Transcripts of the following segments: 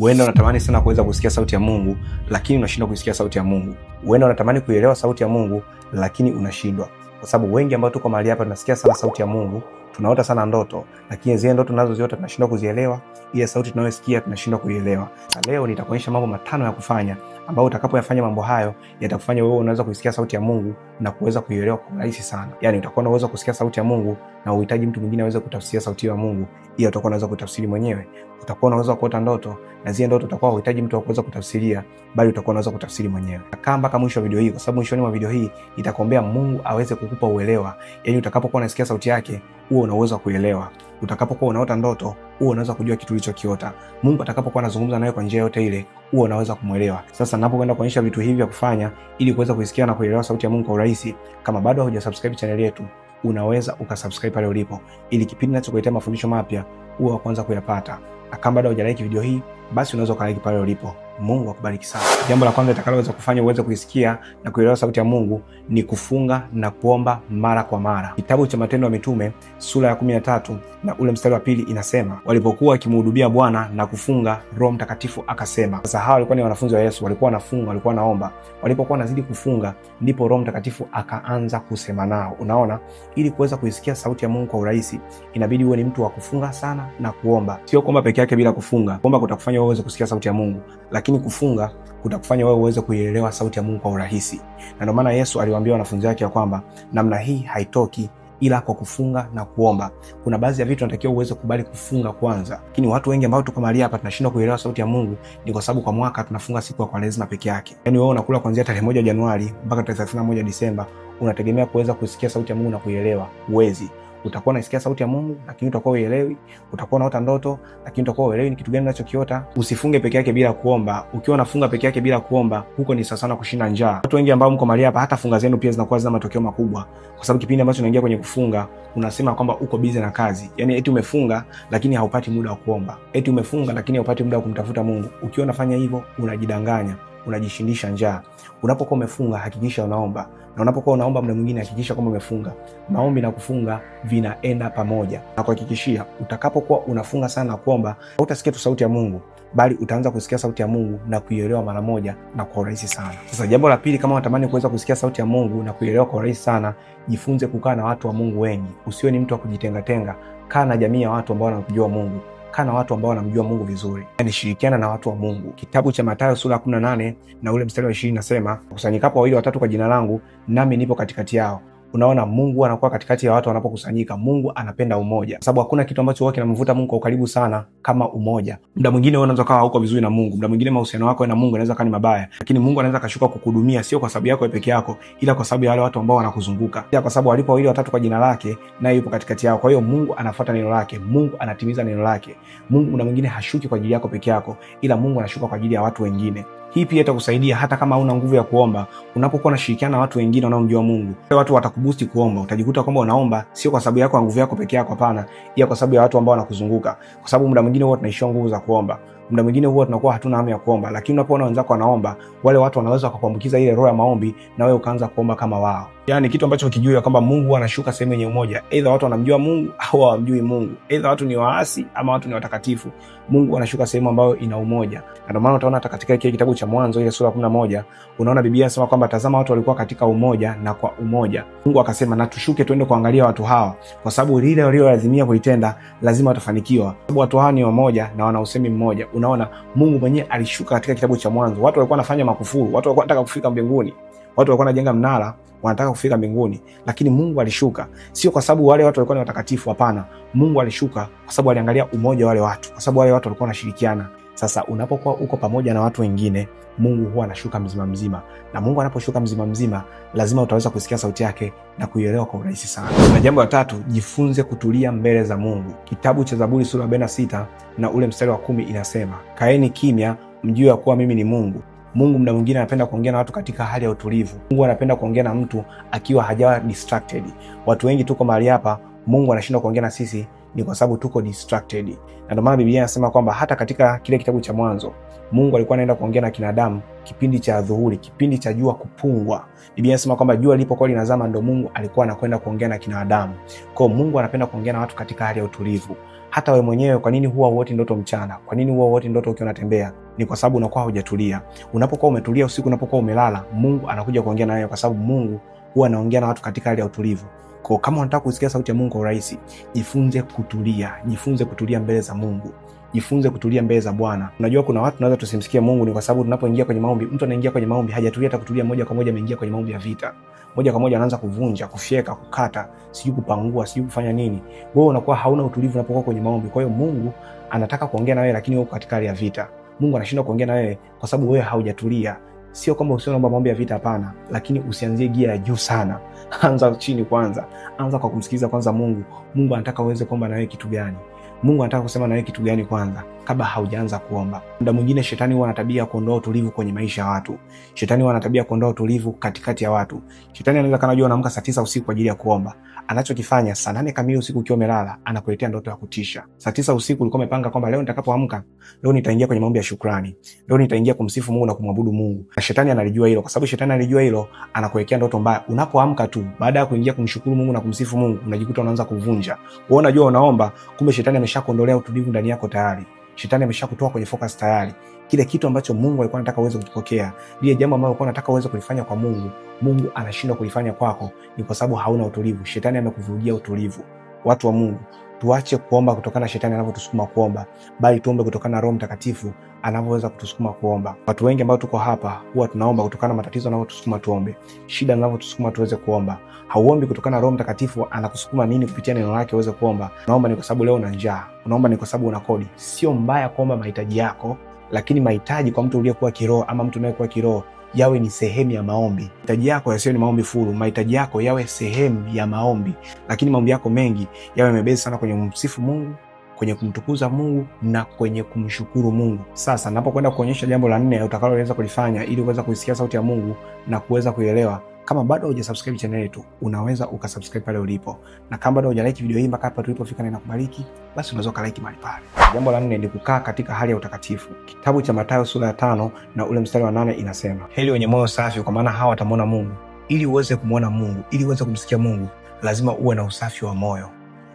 Huenda unatamani sana kuweza kusikia sauti ya Mungu, lakini unashindwa kusikia sauti ya Mungu. Huenda unatamani kuelewa sauti ya Mungu, lakini unashindwa. Kwa sababu wengi ambao tuko mahali hapa tunasikia sana sauti ya Mungu, tunaota sana ndoto, lakini zile ndoto tunazoziota tunashindwa kuzielewa, ile sauti tunayosikia tunashindwa kuielewa. Leo nitakuonyesha mambo matano ya kufanya ambayo utakapoyafanya mambo hayo yatakufanya wewe unaweza kusikia sauti ya Mungu na kuweza kuielewa kwa urahisi sana. Yaani utakuwa unaweza kusikia sauti ya Mungu na uhitaji mtu mwingine aweze kutafsiria sauti ya Mungu, ila utakuwa unaweza kutafsiri mwenyewe. Utakuwa unaweza kuota ndoto na zile ndoto utakuwa unahitaji mtu aweze kutafsiria, bali utakuwa unaweza kutafsiri mwenyewe. Kaa mpaka mwisho wa video hii, kwa sababu mwishoni mwa video hii itakuombea Mungu aweze kukupa uelewa. Yaani utakapokuwa unasikia sauti yake, uwe unaweza kuelewa. Utakapokuwa unaota ndoto, uwe unaweza kujua kitu ulichokiota. Mungu atakapokuwa anazungumza nawe kwa njia yote ile, uwe unaweza kumuelewa. Sasa ninapokwenda kuonyesha vitu hivi vya kufanya ili kuweza kusikia na kuelewa sauti ya Mungu kwa urahisi, kama bado hujasubscribe channel yetu, unaweza ukasubscribe pale ulipo ili kipindi ninachokuletea mafundisho mapya uwe wa kwanza kuyapata. Na kama bado hujalike video hii, basi unaweza ukalike pale ulipo. Mungu akubariki sana. Jambo la kwanza litakaloweza kufanya uweze kuisikia na kuelewa sauti ya Mungu ni kufunga na kuomba mara kwa mara. Kitabu cha Matendo ya Mitume sura ya 13 na ule mstari wa 2 inasema, walipokuwa wakimhudumia Bwana na kufunga, Roho Mtakatifu akasema. Sasa hawa walikuwa ni wanafunzi wa Yesu, walikuwa wanafunga, walikuwa wanaomba. Walipokuwa wanazidi kufunga, ndipo Roho Mtakatifu akaanza kusema nao. Unaona, ili kuweza kuisikia sauti ya Mungu kwa urahisi, inabidi uwe ni mtu wa kufunga sana na kuomba. Sio kuomba peke yake bila kufunga. Kuomba kutakufanya wewe uweze kusikia sauti ya Mungu, lakini kufunga kutakufanya wewe uweze kuielewa sauti ya Mungu kwa urahisi. Na ndio maana Yesu aliwaambia wanafunzi wake ya kwamba namna hii haitoki ila kwa kufunga na kuomba. Kuna baadhi ya vitu tunatakiwa uweze kubali kufunga kwanza. Lakini watu wengi ambao tuko mahali hapa tunashindwa kuielewa sauti ya Mungu ni kwa sababu kwa mwaka tunafunga siku ya Kwaresma peke yake. Yaani wewe unakula kuanzia tarehe 1 Januari mpaka tarehe 31 Disemba, unategemea kuweza kusikia sauti ya Mungu na kuielewa. Uwezi. Utakuwa unasikia sauti ya Mungu lakini utakuwa uelewi. Utakuwa unaota ndoto lakini utakuwa uelewi ni kitu gani unachokiota. Usifunge peke yake bila kuomba. Ukiwa unafunga peke yake bila kuomba, huko ni sawa sana kushinda njaa. Watu wengi ambao mko mahali hapa, hata funga zenu pia zinakuwa zina matokeo makubwa, kwa sababu kipindi ambacho unaingia kwenye kufunga unasema kwamba uko busy na kazi. Yaani eti umefunga lakini haupati muda wa kuomba. Eti umefunga lakini haupati muda wa kumtafuta Mungu. Ukiwa unafanya hivyo unajidanganya, unajishindisha njaa. Unapokuwa umefunga hakikisha unaomba. Na unapokuwa unaomba muda mwingine hakikisha kwamba umefunga. Maombi na kufunga vinaenda pamoja. Na kuhakikishia utakapokuwa unafunga sana na kuomba, hautasikia tu sauti ya Mungu, bali utaanza kusikia sauti ya Mungu na kuielewa mara moja na kwa urahisi sana. Sasa jambo la pili, kama unatamani kuweza kusikia sauti ya Mungu na kuielewa kwa urahisi sana, jifunze kukaa na watu wa Mungu wengi. Usiwe ni mtu wa kujitenga. Kaa na jamii ya watu ambao wanamjua Mungu. Kaa na watu ambao wanamjua Mungu vizuri. Yaani shirikiana na watu wa Mungu. Kitabu cha Mathayo sura ya 18 na ule mstari wa 20 nasema, kusanyikapo wawili watatu kwa jina langu, nami nipo katikati yao. Unaona, Mungu anakuwa katikati ya watu wanapokusanyika. Mungu anapenda umoja, sababu hakuna kitu ambacho huwa kinamvuta Mungu kwa ukaribu sana kama umoja. Muda mwingine wewe unaweza kuwa hauko vizuri na Mungu, muda mwingine mahusiano yako na Mungu yanaweza kuwa ni mabaya, lakini Mungu anaweza kashuka kukuhudumia, sio kwa sababu yako peke yako, ila kwa sababu ya wale watu ambao wanakuzunguka. Pia kwa sababu walipo wawili watatu kwa jina lake, naye yupo katikati yao. Kwa hiyo Mungu anafuata neno lake, Mungu anatimiza neno lake. Mungu muda mwingine hashuki kwa ajili yako peke yako, ila Mungu anashuka kwa ajili ya watu wengine. Hii pia itakusaidia hata kama huna nguvu ya kuomba. Unapokuwa unashirikiana na watu wengine wanaomjua Mungu, watu watakuboost kuomba. Utajikuta kwamba unaomba sio kwa sababu yako nguvu yako peke yako, hapana, ila kwa sababu ya watu ambao wanakuzunguka. Kwa sababu muda mwingine huwa tunaishiwa nguvu za kuomba. Muda mwingine huwa tunakuwa hatuna hamu ya kuomba, lakini unapoona wenzako wanaomba, wale watu wanaweza kukuambukiza ile roho ya maombi na wewe ukaanza kuomba kama wao. Yaani kitu ambacho ukijua kwamba Mungu anashuka sehemu yenye umoja, aidha watu wanamjua Mungu au hawamjui Mungu, aidha watu ni waasi ama watu ni watakatifu, Mungu anashuka sehemu ambayo ina umoja. Na ndio maana utaona hata katika kile kitabu cha Mwanzo ile sura ya 11, unaona Biblia inasema kwamba tazama watu walikuwa katika umoja na kwa umoja. Mungu akasema na tushuke tuende kuangalia watu hawa, kwa sababu lile walioazimia kulitenda lazima watafanikiwa. Sababu watu hawa ni wamoja na wana usemi mmoja. Unaona, Mungu mwenyewe alishuka katika kitabu cha Mwanzo. Watu walikuwa wanafanya makufuru, watu walikuwa wanataka kufika mbinguni. Watu walikuwa wanajenga mnara, wanataka kufika mbinguni, lakini Mungu alishuka. Sio kwa sababu wale watu walikuwa ni watakatifu, hapana. Mungu alishuka kwa sababu aliangalia umoja wa wale watu, kwa sababu wale watu walikuwa wanashirikiana. Sasa unapokuwa uko pamoja na watu wengine, Mungu huwa anashuka mzima mzima. Na Mungu anaposhuka mzima mzima, lazima utaweza kusikia sauti yake na kuielewa kwa urahisi sana. Na jambo la tatu, jifunze kutulia mbele za Mungu. Kitabu cha Zaburi sura ya 46 na ule mstari wa 10 inasema, kaeni kimya mjue ya kuwa mimi ni Mungu. Mungu muda mwingine anapenda kuongea na watu katika hali ya utulivu. Mungu anapenda kuongea na mtu akiwa hajawa distracted. Watu wengi tuko mahali hapa, Mungu anashindwa kuongea na sisi Ni kwa sababu tuko distracted. Na ndio maana Biblia inasema kwamba hata katika kile kitabu cha Mwanzo, Mungu alikuwa anaenda kuongea na kinadamu kipindi cha dhuhuri, kipindi cha jua kupungwa. Biblia inasema kwamba jua lilipokuwa linazama ndio Mungu alikuwa anakwenda kuongea na kinadamu. Kwa hiyo Mungu anapenda kuongea na watu katika hali ya utulivu. Hata wewe mwenyewe, kwa nini huwa uoti ndoto mchana? Kwa nini huwa uoti ndoto ukiwa unatembea? Ni kwa sababu unakuwa hujatulia. Unapokuwa umetulia usiku, unapokuwa umelala, Mungu anakuja kuongea na wewe, kwa sababu Mungu huwa anaongea na watu katika hali ya utulivu. Kwa kama unataka kusikia sauti ya Mungu kwa urahisi, jifunze kutulia. Jifunze kutulia mbele za Mungu. Jifunze kutulia mbele za Bwana. Unajua kuna watu tunaweza tusimsikie Mungu, ni kwa sababu tunapoingia kwenye maombi, mtu anaingia kwenye maombi hajatulia hata kutulia, moja kwa moja ameingia kwenye maombi ya vita. Moja kwa moja anaanza kuvunja, kufyeka, kukata, sijui kupangua, sijui kufanya nini. Wewe unakuwa hauna utulivu unapokuwa kwenye maombi. Kwa hiyo Mungu anataka kuongea na wewe, lakini uko katika hali ya vita. Mungu anashindwa kuongea na wewe kwa sababu wewe haujatulia. Sio kwamba usiomba maombi ya vita, hapana, lakini usianzie gia ya juu sana. Anza chini kwanza. Anza kwa kumsikiliza kwanza Mungu. Mungu anataka uweze kuomba na wewe kitu gani? Mungu anataka kusema na wewe kitu gani kwanza kabla haujaanza kuomba. Muda mwingine shetani huwa ana tabia ya kuondoa utulivu kwenye maisha ya watu. Shetani huwa ana tabia ya kuondoa utulivu katikati ya watu. Shetani anaweza kana jua unaamka saa 9 usiku kwa ajili ya kuomba. Anachokifanya saa 8 kamili usiku ukiwa umelala, anakuletea ndoto ya kutisha. Saa 9 usiku ulikuwa umepanga kwamba leo nitakapoamka, leo nitaingia kwenye maombi ya shukrani. Leo nitaingia kumsifu Mungu na kumwabudu Mungu. Na shetani analijua hilo. Kwa sababu shetani analijua hilo, anakuwekea ndoto mbaya. Unapoamka tu, baada ya kuingia kumshukuru Mungu na kumsifu Mungu, unajikuta unaanza kuvunja. Wewe unajua unaomba, kumbe shetani ameshakuondolea utulivu ndani yako tayari. Shetani ameshakutoa kwenye focus tayari. Kile kitu ambacho Mungu alikuwa anataka uweze kupokea, lile jambo ambalo alikuwa anataka uweze kulifanya kwa Mungu, Mungu anashindwa kulifanya kwako, ni kwa sababu hauna utulivu. Shetani amekuvurugia utulivu. Watu wa Mungu, tuache kuomba kutokana na shetani anavyotusukuma kuomba, bali tuombe kutokana na Roho Mtakatifu anavyoweza kutusukuma kuomba. Watu wengi ambao tuko hapa huwa tunaomba kutokana na matatizo yanavyotusukuma tuombe, shida zinavyotusukuma tuweze kuomba. Hauombi kutokana na Roho Mtakatifu anakusukuma nini kupitia neno lake uweze kuomba. Unaomba ni kwa sababu leo una njaa, unaomba ni kwa sababu una kodi. Sio mbaya kuomba mahitaji yako, lakini mahitaji kwa mtu uliyekuwa kiroho ama mtu unayekuwa kiroho yawe ni sehemu ya maombi. Mahitaji yako yasiwe ni maombi furu, mahitaji yako yawe sehemu ya maombi, lakini maombi yako mengi yawe yamebezi sana kwenye kumsifu Mungu, kwenye kumtukuza Mungu na kwenye kumshukuru Mungu. Sasa napokwenda kuonyesha jambo la 4 utakaloweza kulifanya ili uweze kuisikia sauti ya Mungu na kuweza kuielewa. Kama bado hujasubscribe channel yetu, unaweza ukasubscribe pale ulipo. Na kama bado hujalike video hii mpaka hapa tulipofika na inakubariki, basi unaweza ukalike mahali pale. Jambo la 4 ni kukaa katika hali ya utakatifu. Kitabu cha Mathayo sura ya 5 na ule mstari wa 8 inasema, heri wenye moyo safi, kwa maana hawa watamwona Mungu. Ili uweze kumwona Mungu, ili uweze kumsikia Mungu, lazima uwe na usafi wa moyo.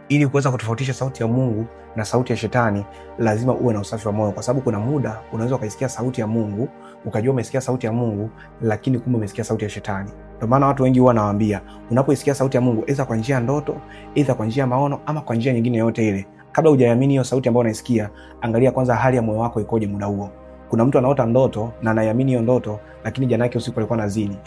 Ili kuweza kutofautisha sauti ya Mungu na sauti ya shetani, lazima uwe na usafi wa moyo, kwa sababu kuna muda unaweza ukaisikia sauti ya Mungu, ukajua umesikia sauti ya Mungu, lakini kumbe umesikia sauti ya shetani. Ndio maana watu wengi huwa nawaambia, unapoisikia sauti ya Mungu, aidha kwa njia ya ndoto, aidha kwa njia ya maono, ama kwa njia nyingine yote ile, kabla hujaamini hiyo sauti ambayo unaisikia, angalia kwanza hali ya moyo wako ikoje muda huo. Kuna mtu anaota ndoto na anaamini hiyo ndoto, lakini jana yake usiku alikuwa anazini.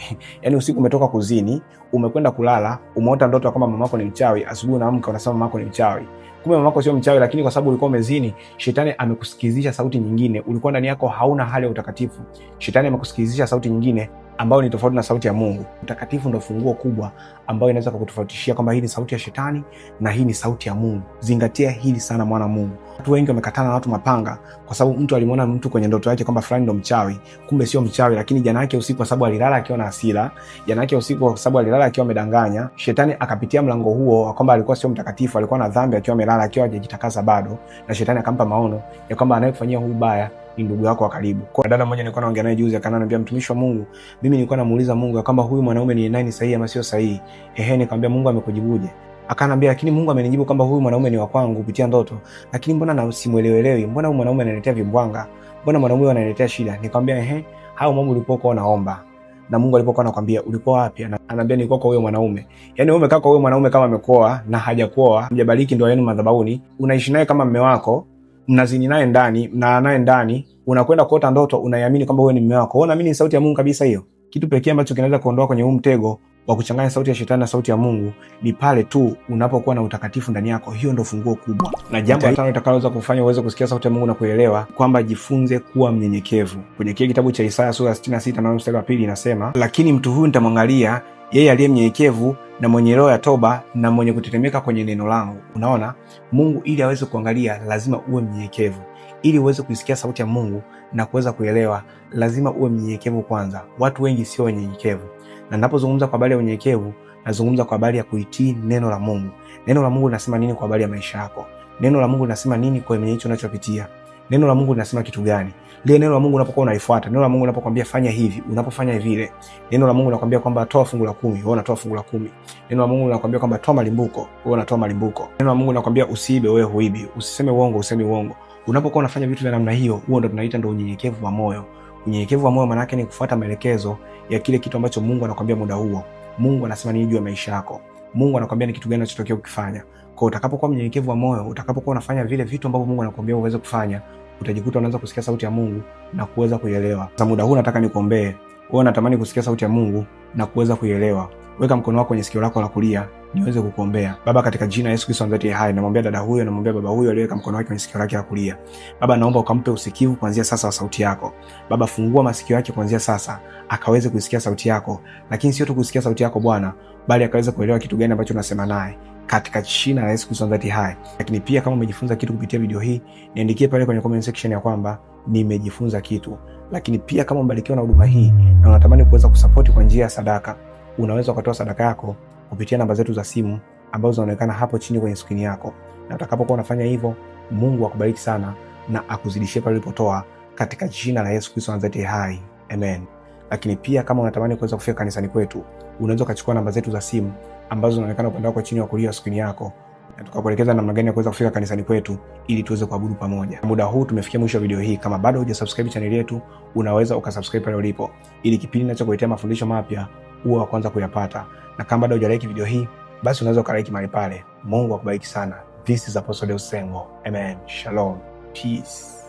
Yaani usiku umetoka kuzini, umekwenda kulala, umeota ndoto kama mamako ni mchawi, asubuhi unaamka unasema mamako ni mchawi. Kumbe mamako sio mchawi, lakini kwa sababu ulikuwa umezini, shetani amekusikizisha sauti nyingine. Ulikuwa ndani yako hauna hali ya utakatifu. Shetani amekusikizisha sauti nyingine ambayo ni tofauti na sauti ya Mungu. Utakatifu ndio funguo kubwa ambayo inaweza kukutofautishia kwamba hii ni sauti ya shetani na hii ni sauti ya Mungu. Zingatia hili sana, mwana Mungu. Watu wengi wamekatana na watu mapanga kwa sababu mtu alimuona mtu kwenye ndoto yake kwamba fulani ndo mchawi. Kumbe sio mchawi, lakini jana yake usiku kwa sababu alilala akiwa na hasira, jana yake usiku kwa sababu alilala akiwa amedanganya, shetani akapitia mlango huo kwamba alikuwa sio mtakatifu, alikuwa na dhambi akiwa amelala, akiwa hajajitakasa bado, na shetani akampa maono ya kwamba anayekufanyia huu baya ni ndugu yako wa karibu. Kwa dada mmoja nilikuwa naongea naye juzi, akaniambia, mtumishi wa Mungu, mimi nilikuwa namuuliza Mungu kwamba huyu mwanaume ni nani, sahihi ama sio sahihi. Nikamwambia Mungu amekujibuje? Akaniambia, lakini Mungu amenijibu kwamba huyu mwanaume ni wa kwangu kupitia ndoto, lakini mbona na simuelewelewi, mbona huyu mwanaume ananiletea vimbwanga, mbona mwanaume ananiletea shida? Nikamwambia hao mambo ulipokuwa unaomba na Mungu alipokuwa anakuambia ulikuwa wapi? Ananiambia nilikuwa kwa huyo mwanaume. Yaani wewe umekaa kwa huyo mwanaume kama amekoa na hajakoa, mjabariki ndoa yenu madhabahuni, unaishi naye kama mume wako, mnazini naye ndani, mnalala naye ndani, unakwenda kuota ndoto, unaiamini kwamba wewe ni mume wako. Wewe unaamini ni sauti ya Mungu kabisa hiyo? Kitu pekee ambacho kinaweza kuondoa kwenye huu mtego wa kuchanganya sauti ya shetani na sauti ya Mungu ni pale tu unapokuwa na utakatifu ndani yako. Hiyo ndio funguo kubwa. Na jambo la 5 litakaloweza kufanya uweze kusikia sauti ya Mungu na kuelewa kwamba jifunze kuwa mnyenyekevu. Kwenye kile kitabu cha Isaya sura 66 na mstari wa 2 inasema, lakini mtu huyu nitamwangalia, yeye aliye mnyenyekevu na mwenye roho ya toba na mwenye kutetemeka kwenye neno langu. Unaona, Mungu ili aweze kuangalia lazima uwe mnyenyekevu. Ili uweze kuisikia sauti ya Mungu na kuweza kuelewa, lazima uwe mnyenyekevu kwanza. Watu wengi sio wenyenyekevu. Na ninapozungumza kwa habari ya unyenyekevu, nazungumza kwa habari ya kuitii neno la Mungu. Neno la Mungu linasema nini kwa habari ya maisha yako? Neno la Mungu linasema nini kwenye hicho unachopitia? Neno la Mungu linasema kitu gani? Lile neno la Mungu unapokuwa unaifuata, neno la Mungu unapokuambia fanya hivi, unapofanya vile. Neno la Mungu linakwambia kwamba toa fungu la 10, wewe unatoa fungu la 10. Neno la Mungu linakwambia kwamba toa malimbuko, wewe unatoa malimbuko. Neno la Mungu linakwambia usiibe, wewe huibi. Usiseme uongo, useme uongo. Unapokuwa unafanya vitu vya namna hiyo, huo ndo tunaita ndo unyenyekevu wa moyo. Unyenyekevu wa moyo maana yake ni kufuata maelekezo ya kile kitu ambacho Mungu anakuambia muda huo. Mungu anasema nini juu ya maisha yako? Mungu anakuambia ni kitu gani unachotokea ukifanya. Kwa utakapokuwa mnyenyekevu wa moyo, utakapokuwa unafanya vile vitu ambavyo Mungu anakuambia uweze kufanya, utajikuta unaanza kusikia sauti ya Mungu na kuweza kuielewa. Sasa muda huu nataka nikuombee. Wewe unatamani kusikia sauti ya Mungu na kuweza kuielewa. Weka mkono wako kwenye sikio lako la kulia niweze kukuombea. Baba, katika jina la Yesu Kristo Nazareti hai, namwambia dada huyo, namwambia baba huyo aliyeweka mkono wake kwenye sikio lake la kulia. Baba, naomba ukampe usikivu kuanzia sasa wa sauti yako. Baba, fungua masikio yake kuanzia sasa akaweze kusikia sauti yako, lakini sio tu kusikia sauti yako Bwana, bali akaweze kuelewa kitu gani ambacho unasema naye, katika jina la Yesu Kristo Nazareti hai. Lakini pia kama umejifunza kitu kupitia video hii, niandikie pale kwenye comment section ya kwamba nimejifunza kitu. Lakini pia kama umebarikiwa na huduma hii na unatamani kuweza kusupport kwa njia ya sadaka, unaweza ukatoa sadaka yako kupitia namba zetu za simu ambazo zinaonekana hapo chini kwenye skrini yako. Na utakapokuwa unafanya hivyo, Mungu akubariki sana na akuzidishie pale ulipotoa, katika jina la Yesu Kristo Nazareti hai. Amen. Lakini pia kama unatamani kuweza kufika kanisani kwetu, unaweza kuchukua namba zetu za simu ambazo zinaonekana upande wako chini wa kulia skrini yako, na tukakuelekeza namna gani ya kuweza kufika kanisani kwetu ili tuweze kuabudu pamoja. Muda huu tumefikia mwisho wa video hii. Kama bado hujasubscribe channel yetu, unaweza ukasubscribe pale ulipo, ili kipindi ninachokuletea mafundisho mapya uwe wa kwanza kuyapata. Na kama bado hujalike video hii, basi unaweza ukalike mahali pale. Mungu akubariki sana. This is Apostle Deusi Sengo. Amen. Shalom. Peace.